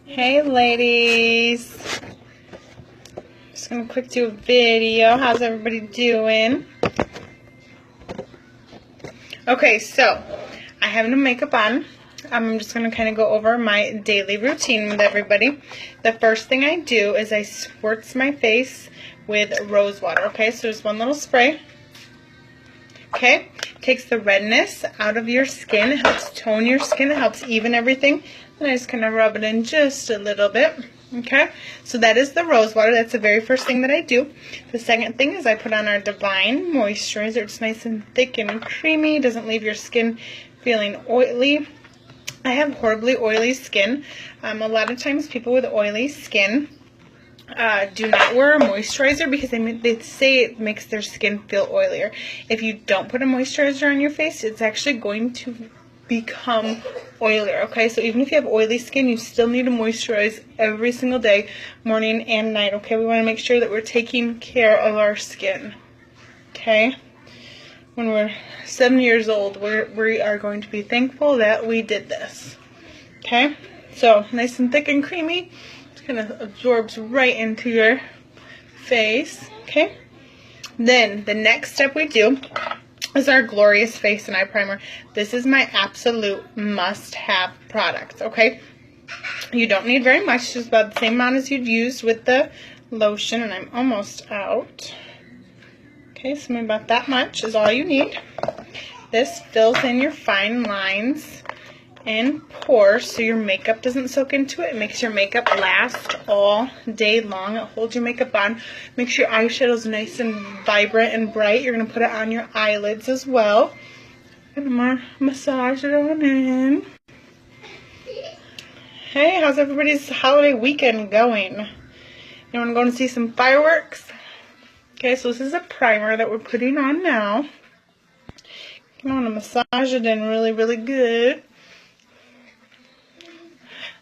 Hey ladies, just gonna quick do a video. How's everybody doing? Okay, so I have no makeup on. I'm just gonna kind of go over my daily routine with everybody. The first thing I do is I squirts my face with rose water. Okay, so just one little spray. Okay, takes the redness out of your skin. It helps tone your skin. It helps even everything. And I just kind of rub it in just a little bit. Okay, so that is the rose water. That's the very first thing that I do. The second thing is I put on our Divine Moisturizer. It's nice and thick and creamy. Doesn't leave your skin feeling oily. I have horribly oily skin. A lot of times people with oily skin do not wear a moisturizer because they say it makes their skin feel oilier. If you don't put a moisturizer on your face, it's actually going to become oilier. Okay, so even if you have oily skin, you still need to moisturize every single day, morning and night. Okay, we want to make sure that we're taking care of our skin. Okay, when we're 7 years old, we are going to be thankful that we did this. Okay, so nice and thick and creamy. Kind of absorbs right into your face. Okay, then the next step we do is our Glorious Face and Eye Primer. This is my absolute must-have product. Okay, you don't need very much, just about the same amount as you'd use with the lotion, and I'm almost out. Okay, so maybe about that much is all you need. This fills in your fine lines and pores so your makeup doesn't soak into it. It makes your makeup last all day long. It holds your makeup on. Makes your eyeshadow is nice and vibrant and bright. You're going to put it on your eyelids as well. And massage it on in. Hey, how's everybody's holiday weekend going? Anyone going to see some fireworks? Okay, so this is a primer that we're putting on now. You want to massage it in really, really good.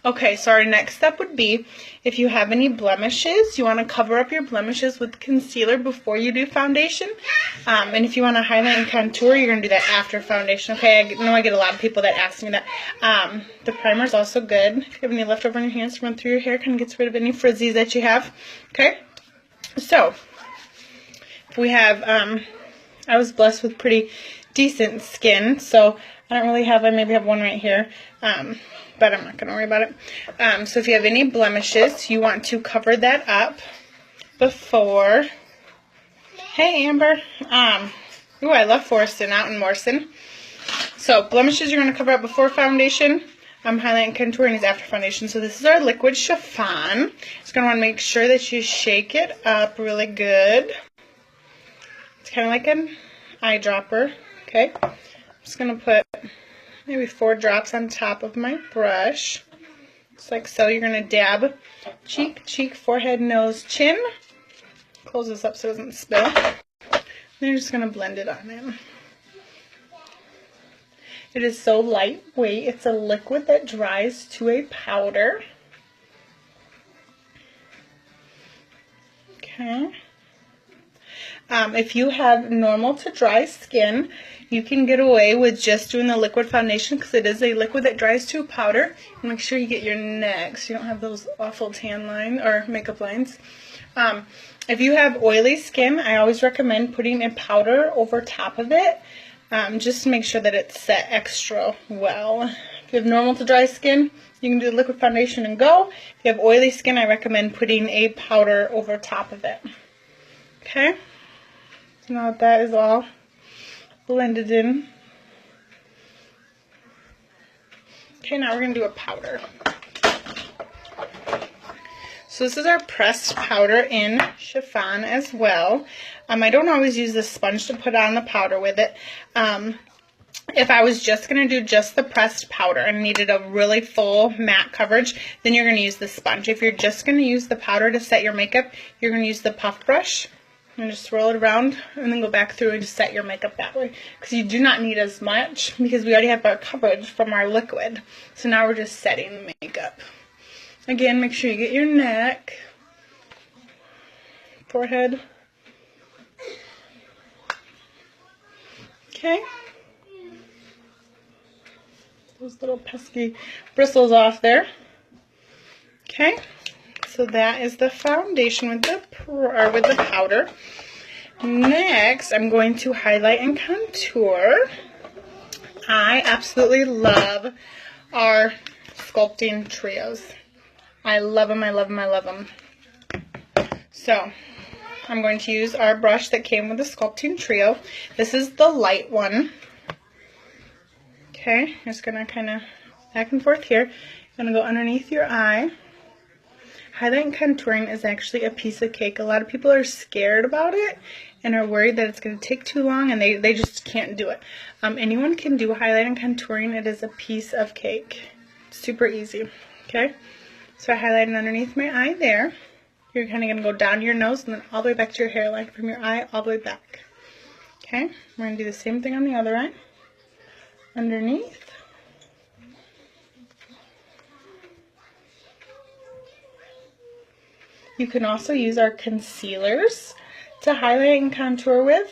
Okay, so our next step would be, if you have any blemishes, you want to cover up your blemishes with concealer before you do foundation. And if you want to highlight and contour, you're going to do that after foundation. Okay, I know I get a lot of people that ask me that. The primer is also good. If you have any leftover in your hands, run through your hair, kind of gets rid of any frizzies that you have. Okay, so we have, I was blessed with pretty decent skin, so I don't really have, I maybe have one right here. But I'm not going to worry about it. So if you have any blemishes, you want to cover that up before. Hey, Amber. Ooh, I love Forston out in Morrison. So blemishes you're going to cover up before foundation. Highlight and contouring is after foundation. So this is our liquid chiffon. Just going to want to make sure that you shake it up really good. It's kind of like an eyedropper. Okay. I'm just going to put maybe 4 drops on top of my brush. Just like so. You're going to dab cheek, forehead, nose, chin. Close this up so it doesn't spill. Then you're just going to blend it on in. It is so lightweight. It's a liquid that dries to a powder. Okay. If you have normal to dry skin, you can get away with just doing the liquid foundation because it is a liquid that dries to a powder. And make sure you get your neck so you don't have those awful tan lines or makeup lines. If you have oily skin, I always recommend putting a powder over top of it just to make sure that it's set extra well. If you have normal to dry skin, you can do the liquid foundation and go. If you have oily skin, I recommend putting a powder over top of it. Okay? So now that is all blended in. Okay, now we're going to do a powder. So this is our pressed powder in chiffon as well. I don't always use the sponge to put on the powder with it. If I was just going to do just the pressed powder and needed a really full matte coverage, then you're going to use the sponge. If you're just going to use the powder to set your makeup, you're going to use the puff brush. And just roll it around and then go back through and just set your makeup that way. Because you do not need as much because we already have our coverage from our liquid. So now we're just setting the makeup. Again, make sure you get your neck, forehead. Okay. Those little pesky bristles off there. Okay, so that is the foundation with the powder. Next, I'm going to highlight and contour. I absolutely love our sculpting trios. I love them, I love them, I love them. So, I'm going to use our brush that came with the sculpting trio. This is the light one. Okay, I'm just going to kind of back and forth here. I'm going to go underneath your eye. Highlight and contouring is actually a piece of cake. A lot of people are scared about it and are worried that it's going to take too long, and they just can't do it. Anyone can do highlight and contouring. It is a piece of cake. Super easy. Okay, so I highlighted underneath my eye there. You're kind of going to go down your nose and then all the way back to your hairline, from your eye all the way back. Okay, we're going to do the same thing on the other eye. Underneath. You can also use our concealers to highlight and contour with.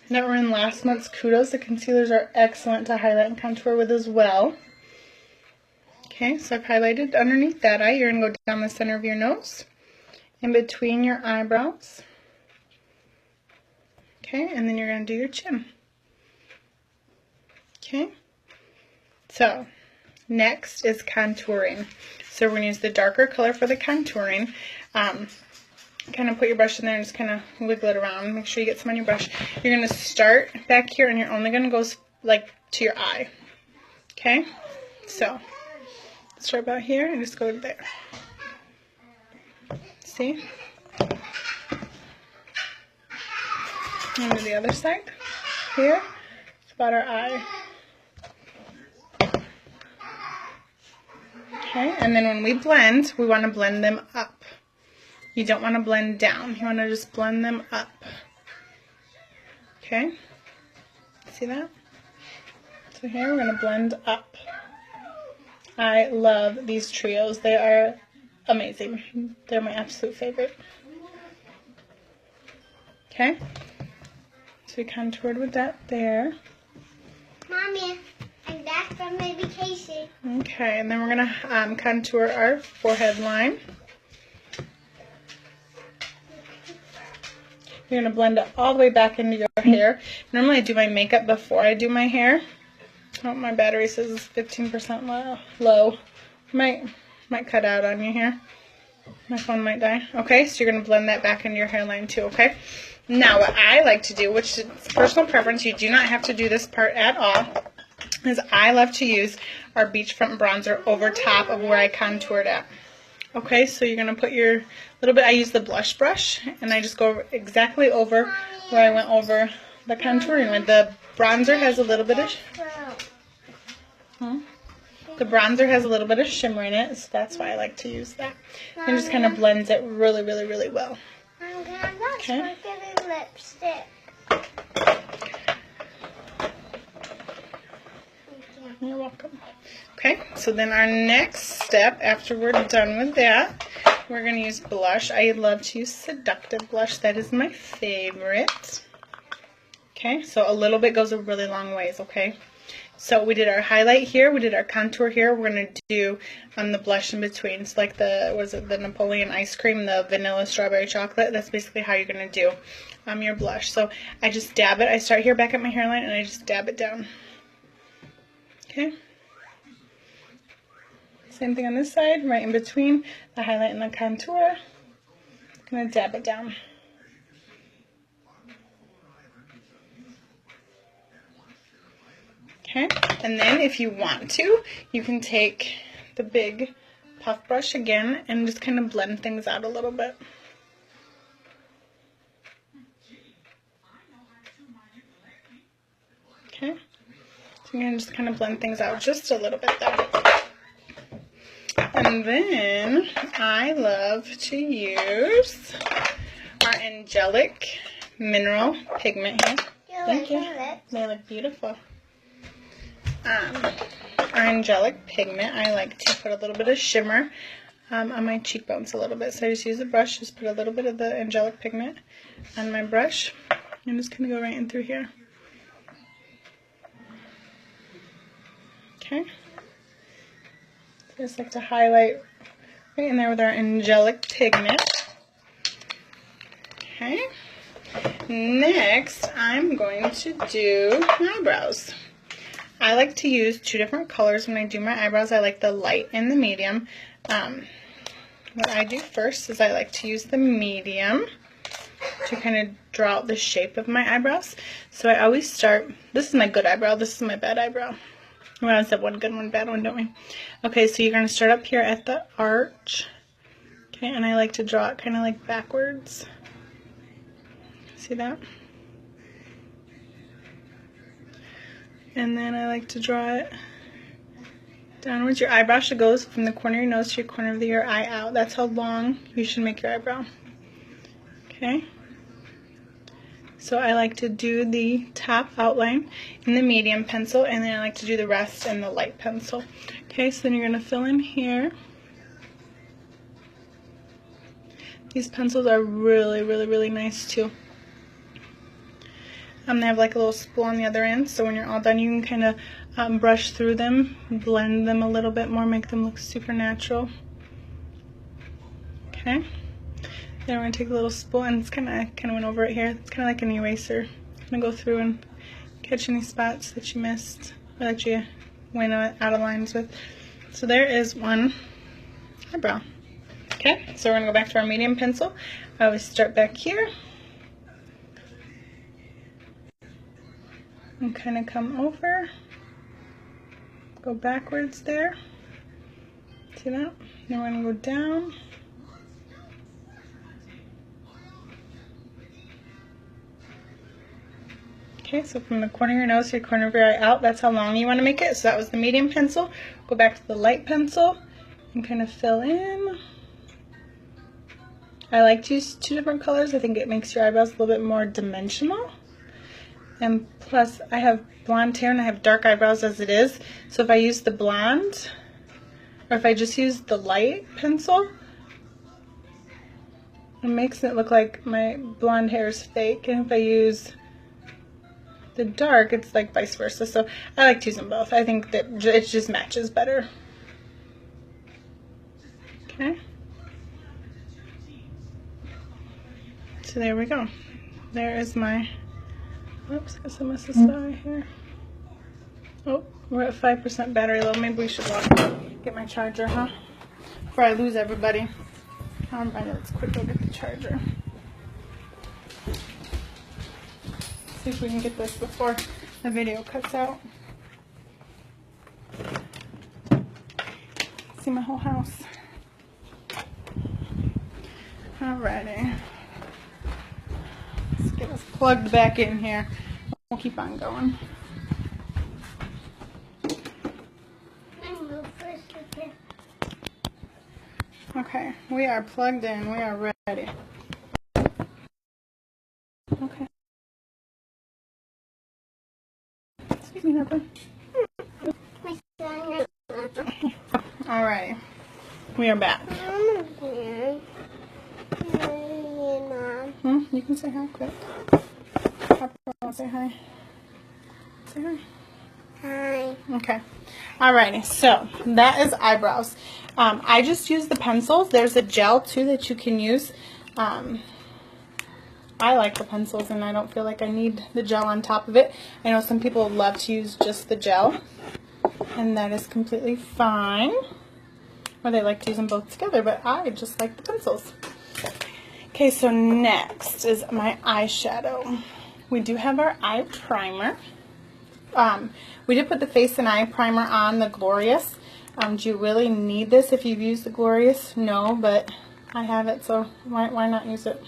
That were in last month's Kudos. The concealers are excellent to highlight and contour with as well. Okay, so I've highlighted underneath that eye. You're going to go down the center of your nose, in between your eyebrows. Okay, and then you're going to do your chin. Okay, so next is contouring. So we're going to use the darker color for the contouring. Kind of put your brush in there and just kind of wiggle it around. Make sure you get some on your brush. You're going to start back here and you're only going to go like to your eye. Okay, so start about here and just go to there. See? And to the other side. Here, it's about our eye. Okay, and then when we blend, we want to blend them up. You don't want to blend down. You want to just blend them up. Okay, see that? So here we're going to blend up. I love these trios. They are amazing. They're my absolute favorite. Okay, so we contoured with that there. Mommy, I'm back from my vacation. Okay, and then we're going to contour our forehead line. You're going to blend it all the way back into your hair. Normally I do my makeup before I do my hair. Oh, my battery says it's 15% low. Might cut out on you here. My phone might die. Okay, so you're going to blend that back into your hairline too, okay? Now what I like to do, which is personal preference, you do not have to do this part at all, is I love to use our Beachfront bronzer over top of where I contoured at. Okay, so you're going to put your little bit, I use the blush brush, and I just go exactly over where I went over the contouring with. The bronzer has a little bit of, the bronzer has a little bit of shimmer in it, so that's why I like to use that. And just kind of blends it really, really, really well. Okay. Lipstick. You're welcome. Okay, so then our next step, after we're done with that, we're going to use blush. I love to use Seductive blush. That is my favorite. Okay, so a little bit goes a really long ways, okay? So we did our highlight here, we did our contour here. We're going to do the blush in between. It's like the Napoleon ice cream, the vanilla strawberry chocolate. That's basically how you're going to do your blush. So I just dab it. I start here back at my hairline and I just dab it down. Okay. Same thing on this side, right in between the highlight and the contour. I'm going to dab it down. Okay, and then if you want to, you can take the big puff brush again and just kind of blend things out a little bit. Okay, so you can just kind of blend things out just a little bit there. And then I love to use our Angelic Mineral Pigment here. Thank you. They look beautiful. Our Angelic Pigment, I like to put a little bit of shimmer on my cheekbones a little bit. So I just use a brush, just put a little bit of the Angelic Pigment on my brush. I'm just going to go right in through here. Okay. Just like to highlight right in there with our angelic pigment. Okay. Next, I'm going to do my eyebrows. I like to use 2 different colors when I do my eyebrows. I like the light and the medium. What I do first is I like to use the medium to kind of draw out the shape of my eyebrows. So I always start, this is my good eyebrow, this is my bad eyebrow. We always have one good one, bad one, don't we? Okay, so you're going to start up here at the arch. Okay, and I like to draw it kind of like backwards. See that? And then I like to draw it downwards. Your eyebrow should go from the corner of your nose to your corner of your eye out. That's how long you should make your eyebrow. Okay? So I like to do the top outline in the medium pencil, and then I like to do the rest in the light pencil. Okay, so then you're going to fill in here. These pencils are really, really, really nice too. They have like a little spool on the other end, so when you're all done, you can kind of brush through them, blend them a little bit more, make them look super natural. Okay. Then we're going to take a little spool, and it's kind of went over it here. It's kind of like an eraser. I'm going to go through and catch any spots that you missed or that you went out of lines with. So there is one eyebrow. Okay, so we're going to go back to our medium pencil. I always start back here and kind of come over, go backwards there. See that? Then we're going to go down. Okay, so from the corner of your nose to the corner of your eye out, that's how long you want to make it. So that was the medium pencil. Go back to the light pencil and kind of fill in. I like to use 2 different colors. I think it makes your eyebrows a little bit more dimensional. And plus, I have blonde hair and I have dark eyebrows as it is. So if I use the blonde, or if I just use the light pencil, it makes it look like my blonde hair is fake. And if I use the dark, it's like vice versa. So I like to use them both. I think that it just matches better. Okay. So there we go. There is my, oops, I guess I missed a star here. Oh, we're at 5% battery low. Maybe we should walk get my charger, huh? Before I lose everybody. I know it's quick to go get the charger. See if we can get this before the video cuts out. See my whole house. Alrighty. Let's get us plugged back in here. We'll keep on going. Okay, we are plugged in. We are ready. Okay. Excuse me, nothing. Alright. We are back. You can say hi quick. Say hi. Say hi. Hi. Okay. Alrighty. So that is eyebrows. I just use the pencils. There's a gel too that you can use. I like the pencils and I don't feel like I need the gel on top of it. I know some people love to use just the gel, and that is completely fine. Or they like to use them both together, but I just like the pencils. Okay, so next is my eyeshadow. We do have our eye primer. We did put the face and eye primer on the Glorious. Do you really need this if you've used the Glorious? No, but I have it, so why not use it?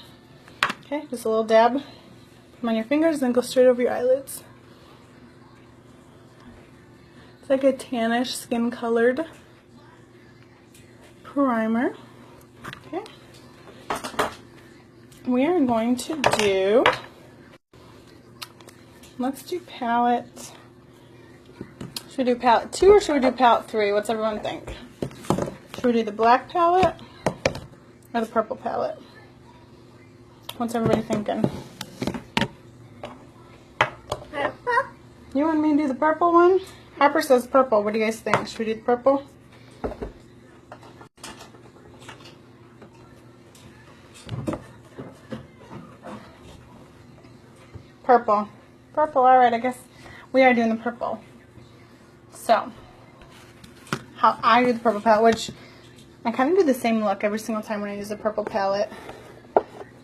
Okay, just a little dab. Put them on your fingers, then go straight over your eyelids. It's like a tannish, skin-colored primer. Okay. We are going to do, let's do palette. Should we do palette 2 or should we do palette 3? What's everyone think? Should we do the black palette or the purple palette? What's everybody thinking? Purple? You want me to do the purple one? Harper says purple. What do you guys think? Should we do the purple? Purple. Purple, alright, I guess we are doing the purple. So, how I do the purple palette, which I kind of do the same look every single time when I use the purple palette.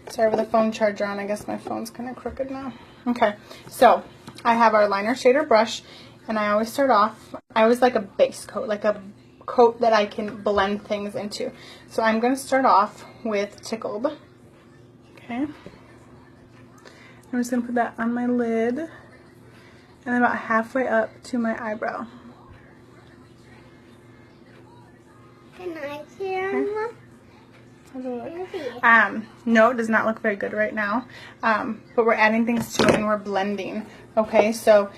Sorry, with the phone charger on, I guess my phone's kind of crooked now. Okay, so I have our liner shader brush, and I always start off, I always like a base coat, like a coat that I can blend things into. So I'm going to start off with Tickled. Okay. I'm just going to put that on my lid and then about halfway up to my eyebrow. Can I see it? No, it does not look very good right now, but we're adding things to it and we're blending. Okay, so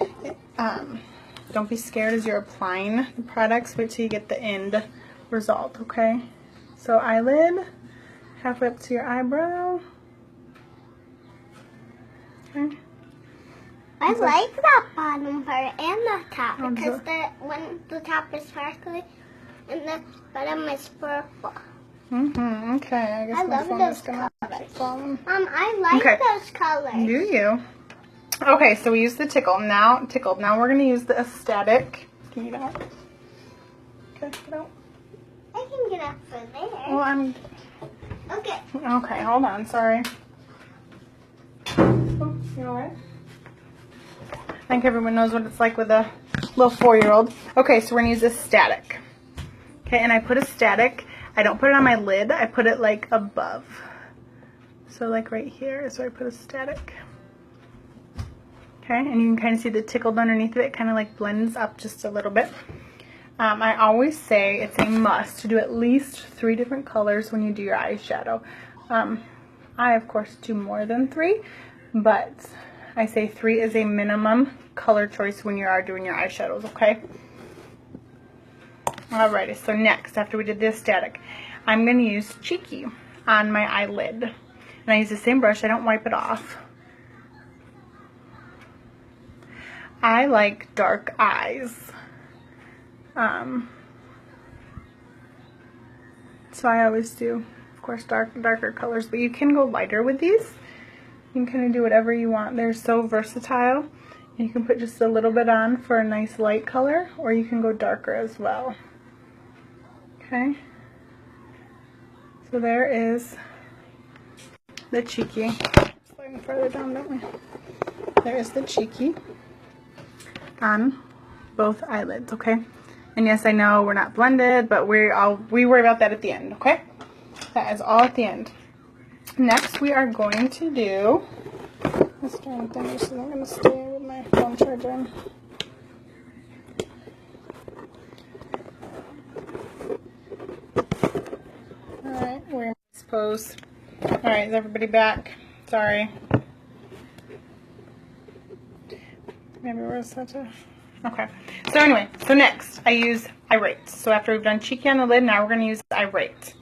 don't be scared as you're applying the products. Wait till you get the end result, okay? So eyelid, halfway up to your eyebrow. Okay. I like that bottom part and the top because when the top is sparkly and the bottom is purple. Okay, I guess I my love phone those is gonna fall. I like those colors. Do you? Okay, so we use the Tickled. Now we're gonna use the Aesthetic. Can you get out? Okay, get out. I can get up for there. Well, I'm. Okay. Okay, hold on. Sorry. Oh, you alright? I think everyone knows what it's like with a little 4-year-old. Okay, so we're gonna use a Static. Okay, and I put a Static. I don't put it on my lid. I put it like above. So like right here is where I put a Static. Okay, and you can kind of see the Tickled underneath of it. It kind of like blends up just a little bit. I always say it's a must to do at least 3 different colors when you do your eyeshadow. I, of course, do more than 3, but I say 3 is a minimum color choice when you are doing your eyeshadows, okay? Alrighty, so next, after we did the Aesthetic, I'm going to use Cheeky on my eyelid. And I use the same brush. I don't wipe it off. I like dark eyes. So I always do, of course, darker colors. But you can go lighter with these. You can kind of do whatever you want. They're so versatile. You can put just a little bit on for a nice light color, or you can go darker as well. Okay. So there is the Cheeky. Sliding further down, don't we? There is the Cheeky on both eyelids, okay? And yes, I know we're not blended, but we worry about that at the end, okay? That is all at the end. Next, we are going to do this darn thing. This isn't going to stay with my phone charger in. Alright, we're in this pose. Alright, is everybody back? Sorry. Maybe we're such a... Okay. So anyway, so next, I use Irate. So after we've done Cheeky on the lid, now we're going to use Irate.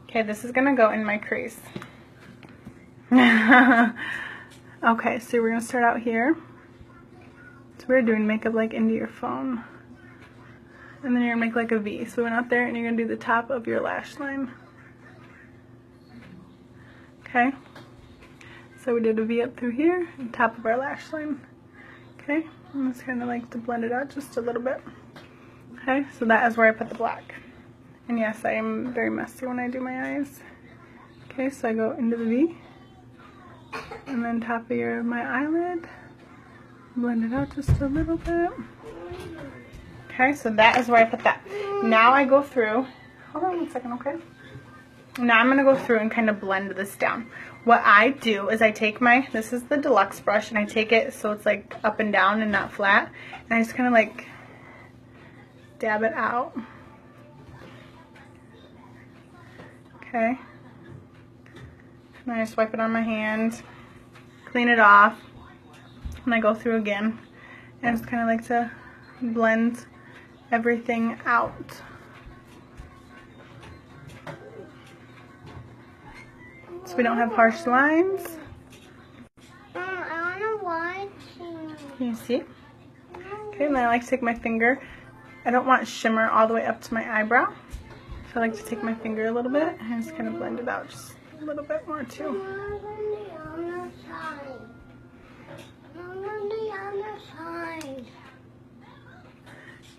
Okay, this is going to go in my crease. Okay, so we're going to start out here. So we're doing makeup like into your phone. And then you're going to make like a V. So we went out there and you're going to do the top of your lash line. Okay. So we did a V up through here, and top of our lash line. Okay, I'm just kind of like to blend it out just a little bit. Okay, so that is where I put the black. And yes, I am very messy when I do my eyes. Okay, so I go into the V. And then top of my eyelid. Blend it out just a little bit. Okay, so that is where I put that. Now I go through, hold on 1 second, okay? Now I'm going to go through and kind of blend this down. What I do is I take my, this is the Deluxe brush, and I take it so it's like up and down and not flat. And I just kind of like dab it out. Okay. And I just wipe it on my hand, clean it off, and I go through again. And I just kind of like to blend everything out. So we don't have harsh lines. I want to watch. Can you see? Okay, and then I like to take my finger. I don't want shimmer all the way up to my eyebrow. So I like to take my finger a little bit and just kind of blend it out just a little bit more too.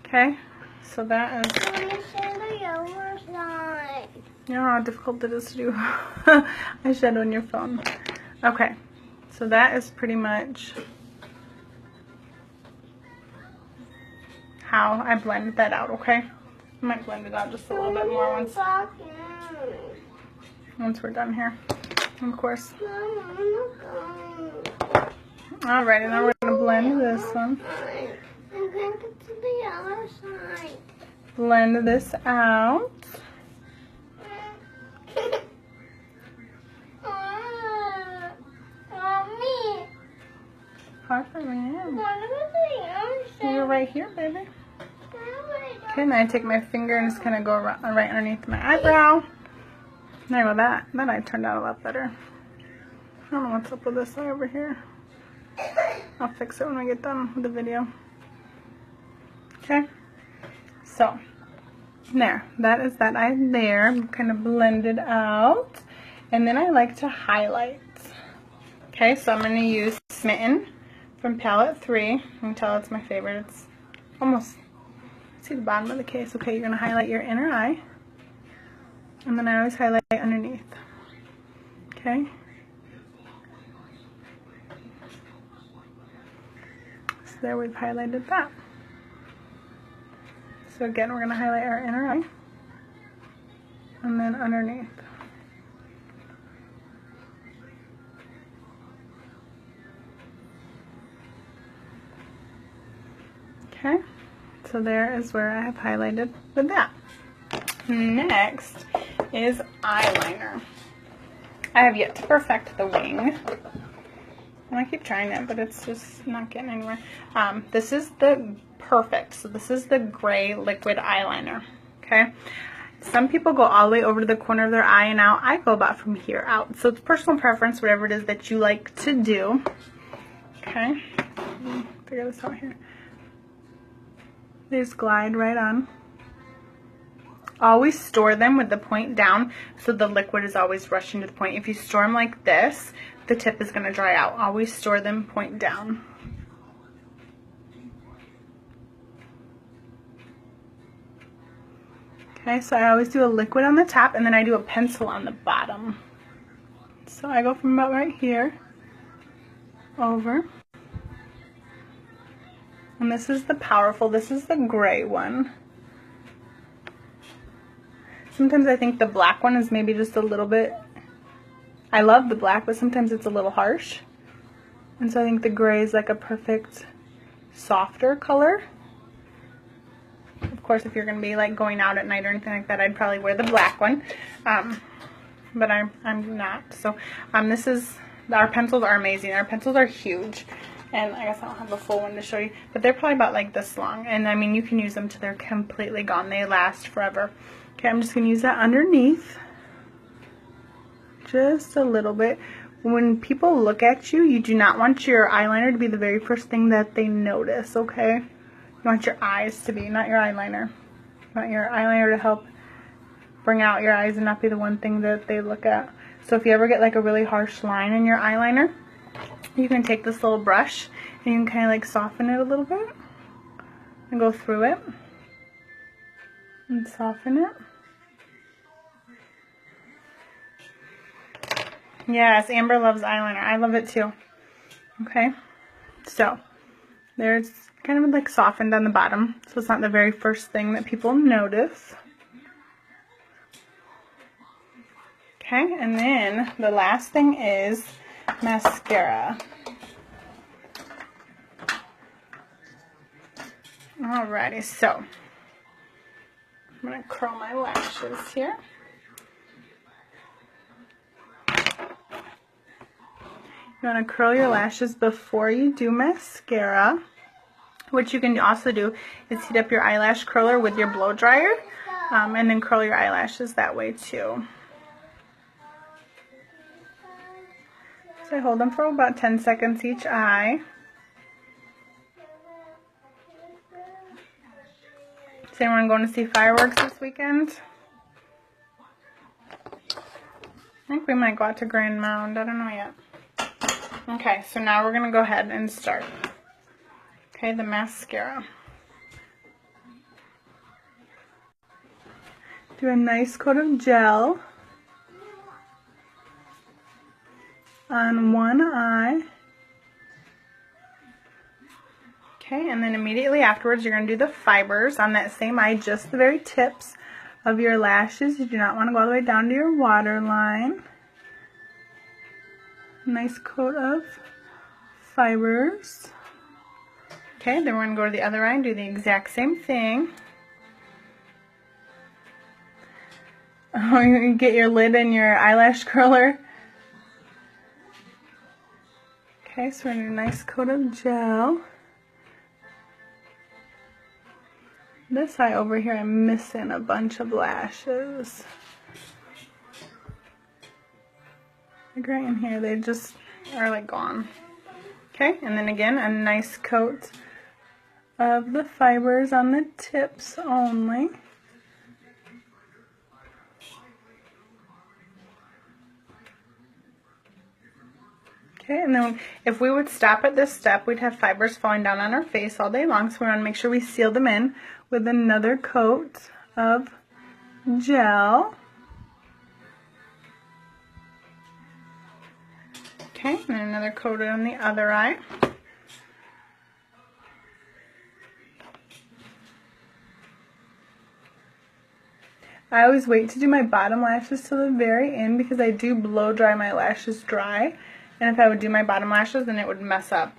Okay, so that is... You know how difficult it is to do eyeshadow on your phone. Okay, so that is pretty much how I blend that out, okay? I might blend it out just a little bit more once we're done here, of course. Alright, and now we're going to blend this one. Blend this out. Hard for me. You're right here, baby. Okay, and then I take my finger and just kind of go right underneath my eyebrow. There you go, that eye turned out a lot better. I don't know what's up with this eye over here. I'll fix it when we get done with the video. Okay, so there, that is that eye there, kind of blended out. And then I like to highlight. Okay, so I'm going to use Smitten from palette 3. You can tell it's my favorite. It's almost, see the bottom of the case. Okay, you're going to highlight your inner eye. And then I always highlight underneath. Okay. So there, we've highlighted that. So again, we're going to highlight our inner eye. And then underneath. Okay, so there is where I have highlighted with that. Next is eyeliner. I have yet to perfect the wing. And I keep trying that, but it's just not getting anywhere. This is the perfect. So this is the gray liquid eyeliner. Okay. Some people go all the way over to the corner of their eye and out. I go about from here out. So it's personal preference, whatever it is that you like to do. Okay. Figure this out here. They just glide right on. Always store them with the point down so the liquid is always rushing to the point. If you store them like this, the tip is going to dry out. Always store them point down. Okay, so I always do a liquid on the top and then I do a pencil on the bottom. So I go from about right here over. And this is the powerful, this is the gray one. Sometimes I think the black one is maybe just a little bit, I love the black, but sometimes it's a little harsh. And so I think the gray is like a perfect, softer color. Of course, if you're going to be like going out at night or anything like that, I'd probably wear the black one. But I'm not. So this is, our pencils are amazing. Our pencils are huge. And I guess I don't have a full one to show you, but they're probably about like this long. And I mean, you can use them till they're completely gone. They last forever. Okay, I'm just going to use that underneath. Just a little bit. When people look at you, you do not want your eyeliner to be the very first thing that they notice, okay? You want your eyes to be, not your eyeliner. You want your eyeliner to help bring out your eyes and not be the one thing that they look at. So if you ever get like a really harsh line in your eyeliner, you can take this little brush and you can kind of like soften it a little bit and go through it and soften it. Yes, Amber loves eyeliner. I love it too. Okay, so there's kind of like softened on the bottom, so it's not the very first thing that people notice. Okay, and then the last thing is mascara. Alrighty, so I'm going to curl my lashes here. You want to curl your lashes before you do mascara. What you can also do is heat up your eyelash curler with your blow dryer, and then curl your eyelashes that way too. So I hold them for about 10 seconds each eye. Is anyone going to see fireworks this weekend? I think we might go out to Grand Mound. I don't know yet. Okay, so now we're going to go ahead and start. Okay, the mascara. Do a nice coat of gel on one eye. Okay, and then immediately afterwards you're going to do the fibers on that same eye, just the very tips of your lashes. You do not want to go all the way down to your waterline. Nice coat of fibers. Okay, then we're going to go to the other eye and do the exact same thing. Oh, you get your lid and your eyelash curler. Okay, so we're going to do a nice coat of gel. This eye over here, I'm missing a bunch of lashes. Like right in here, they just are like gone. Okay, and then again, a nice coat of the fibers on the tips only. Okay, and then if we would stop at this step, we'd have fibers falling down on our face all day long, so we want to make sure we seal them in with another coat of gel. Okay, and then another coat on the other eye. I always wait to do my bottom lashes till the very end because I do blow dry my lashes dry. And if I would do my bottom lashes, then it would mess up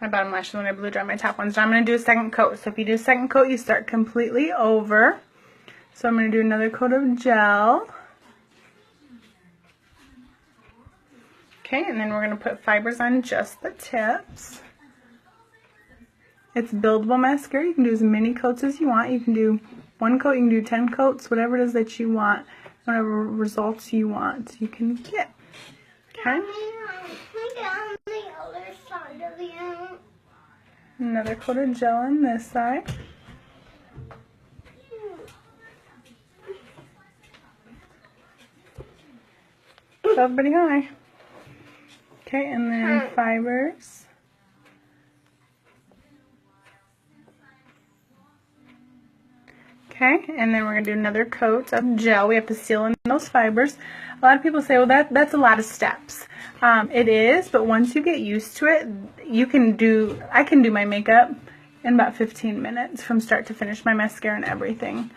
my bottom lashes when I blow dry my top ones. Now I'm going to do a second coat. So if you do a second coat, you start completely over. So I'm going to do another coat of gel. Okay, and then we're going to put fibers on just the tips. It's buildable mascara. You can do as many coats as you want. You can do one coat, you can do 10 coats, whatever it is that you want, whatever results you want, you can get. Okay? Another coat of gel on this side. Show everybody hi. Okay, and then fibers. Okay, and then we're going to do another coat of gel. We have to seal in those fibers. A lot of people say, well, that's a lot of steps. It is, but once you get used to it, I can do my makeup in about 15 minutes from start to finish, my mascara and everything.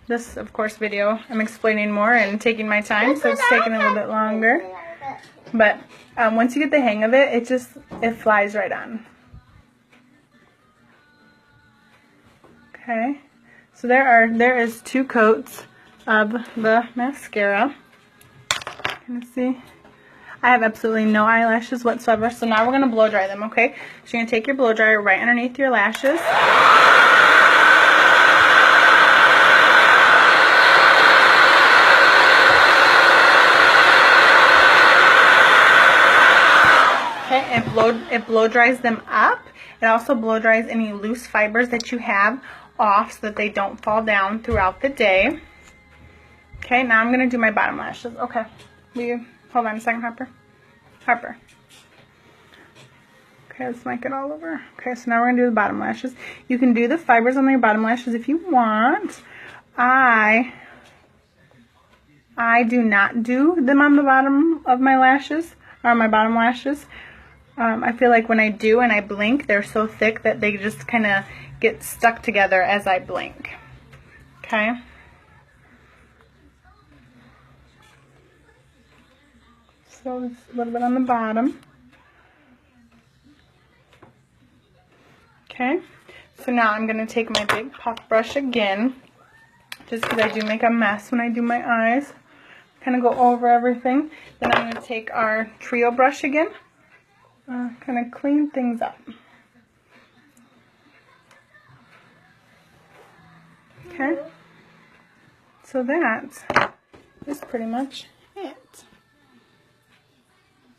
This, of course, video, I'm explaining more and taking my time, so it's taking a little bit longer. But once you get the hang of it, it flies right on. Okay, so there is 2 coats of the mascara. Can you see? I have absolutely no eyelashes whatsoever, so now we're going to blow dry them, okay? So you're going to take your blow dryer right underneath your lashes. Okay, it blow dries them up. It also blow dries any loose fibers that you have off so that they don't fall down throughout the day. Okay, now I'm going to do my bottom lashes. Okay, will you hold on a second, Harper? Harper. Okay, let's make it all over. Okay, so now we're going to do the bottom lashes. You can do the fibers on your bottom lashes if you want. I do not do them on the bottom of my lashes, or my bottom lashes. I feel like when I do and I blink, they're so thick that they just kind of get stuck together as I blink. Okay. So it's a little bit on the bottom. Okay. So now I'm going to take my big puff brush again, just because I do make a mess when I do my eyes. Kind of go over everything. Then I'm going to take our trio brush again. Kind of clean things up. Okay, so that is pretty much it.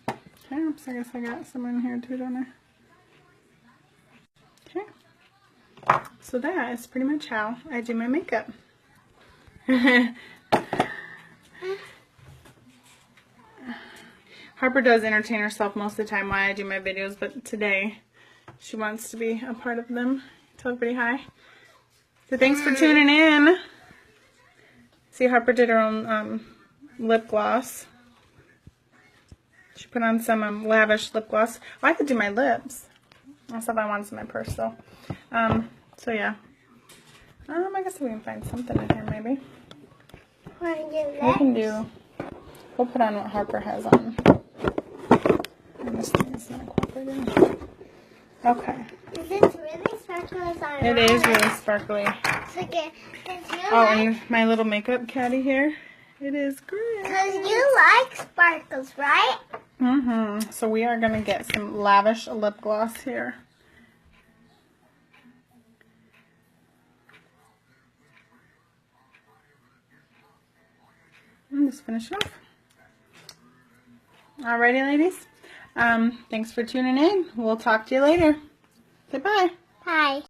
Okay, oops, I guess I got some in here too, don't I? Okay, So that is pretty much how I do my makeup. Harper does entertain herself most of the time while I do my videos, but today she wants to be a part of them. Tell everybody hi. So thanks for tuning in. See, Harper did her own lip gloss. She put on some lavish lip gloss. Oh, I have to do my lips. I still have my ones in my purse, though. So yeah. I guess we can find something in here, maybe. We can do. We'll put on what Harper has on. And this thing is not cooperating. Okay. Is it really sparkly? It is really sparkly. Oh, and my little makeup caddy here. It is great. Because you like sparkles, right? Mm-hmm. So we are going to get some lavish lip gloss here. And just finish it off. Alrighty, ladies. Thanks for tuning in. We'll talk to you later. Say bye. Bye.